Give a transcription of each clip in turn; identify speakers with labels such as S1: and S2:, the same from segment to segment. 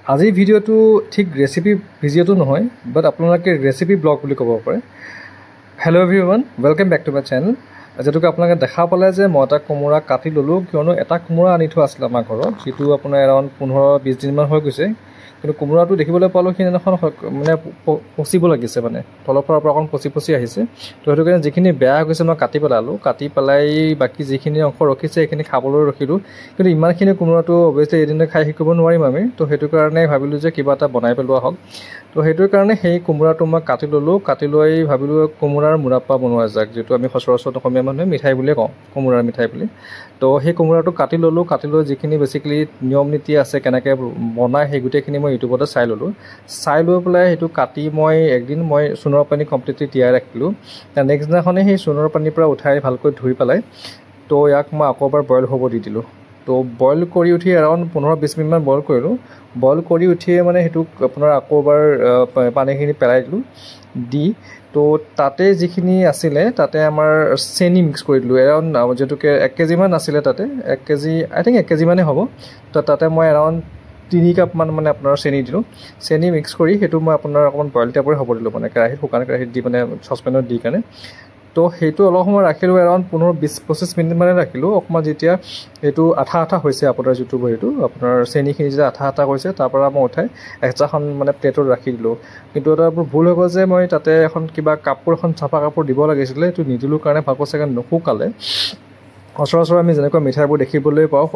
S1: আজিৰ ভিডিঅ'টো ঠিক ৰেচিপি ভিডিঅ'টো নহয়, বাট আপোনালোকে ৰেচিপি ব্লগ বুলি ক'ব পাৰে। Hello' everyone, welcome back to my channel. যেহেতুকে আপোনালোকে দেখা পালে যে মই এটা কোমোৰা কাটি ল'লোঁ, কিয়নো এটা কোমোৰা আনি থোৱা আছিলে আমাৰ ঘৰত, যিটো আপোনাৰ এৰাউণ্ড 15-20 দিনমান হৈ গৈছে। কিন্তু কোমোৰাটো দেখিবলৈ পালোঁ সেইদিনাখন মানে পচিব লাগিছে, মানে তলৰ পৰা অকণ পচি আহিছে। তো সেইটো কাৰণে যিখিনি বেয়া হৈ গৈছে মই কাটি পেলালোঁ। কাটি পেলাই বাকী যিখিনি অংশ ৰখিছে সেইখিনি খাবলৈ ৰখিলোঁ। কিন্তু ইমানখিনি কোমোৰাটো অভিয়াছলি এদিনে খাই শেষ কৰিব নোৱাৰিম আমি। তো সেইটো কাৰণে ভাবিলোঁ যে কিবা এটা বনাই পেলোৱা হওক। তো সেইটোৰ কাৰণে সেই কোমোৰাটো মই কাটি ল'লোঁ। কাটি লৈ ভাবিলোঁ কোমোৰাৰ মুৰাব্বা বনোৱা যাক, যিটো আমি সচৰাচৰ অসমীয়া মানুহে মিঠাই বুলিয়ে কওঁ, কোমোৰাৰ মিঠাই বুলি। তো সেই কোমোৰাটো কাটি ল'লোঁ। কাটি লৈ যিখিনি বেছিকেলি নিয়ম নীতি আছে কেনেকৈ বনায় সেই গোটেইখিনি মই ইউটিউবতে চাই ল'লোঁ। চাই লৈ পেলাই সেইটো কাটি একদিন মই চূণৰ পানী কমপ্লিটলি তিয়াই ৰাখিলোঁ। নেক্সট দিনাখনেই সেই চূণৰ পানীৰ পৰা উঠাই ভালকৈ ধুই পেলাই তো ইয়াক মই আকৌ এবাৰ বইল হ'ব দি দিলোঁ। তো বইল কৰি উঠি এৰাউণ্ড 15-20 মিনিটমান বইল কৰিলোঁ। বইল কৰি উঠিয়ে মানে সেইটোক আপোনাৰ আকৌ এবাৰ পানীখিনি পেলাই দিলোঁ। দি তো তাতে যিখিনি আছিলে তাতে আমাৰ চেনি মিক্স কৰি দিলোঁ। এৰাউণ্ড যিহেতুকে 1 কেজিমান আছিলে তাতে, 1 কেজি আই থিংক 1 কেজিমানেই হ'ব। তো তাতে মই এৰাউণ্ড 3 কাপমান মানে আপোনাৰ চেনি দিলোঁ। চেনি মিক্স কৰি সেইটো মই আপোনাৰ অকণমান বইল টাইপৰে হ'ব দিলোঁ, মানে কেৰাহীত, শুকান কেৰাহীত দি, মানে চচপেনত দি কাৰণে। তো সেইটো অলপ সময় ৰাখিলোঁ, এৰাউণ্ড 15-20-25 মিনিটমানে ৰাখিলোঁ। অকণমান যেতিয়া এইটো আঠা হৈছে আপোনাৰ যিটো হেৰিটো, আপোনাৰ চেনিখিনি যেতিয়া আঠা হৈছে, তাৰপৰা মই উঠাই এক্সট্ৰাখন মানে প্লেটত ৰাখি দিলোঁ। কিন্তু এটা ভুল হৈ গ'ল যে মই তাতে কিবা কাপোৰ এখন, চাফা কাপোৰ দিব লাগিছিলে, সেইটো নিদিলোঁ কাৰণে ভালকৈ চাগে নুশুকালে। সচৰাচৰ আমি যেনেকুৱা মিঠাইবোৰ দেখিবলৈ পাওঁ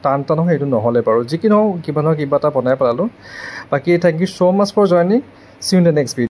S1: টান হয়, সেইটো নহ'লে বাৰু। যি কি নহওক কিবা নহয় কিবা এটা বনাই পেলালোঁ। বাকী thank you so' much for joining. See you in the next video'.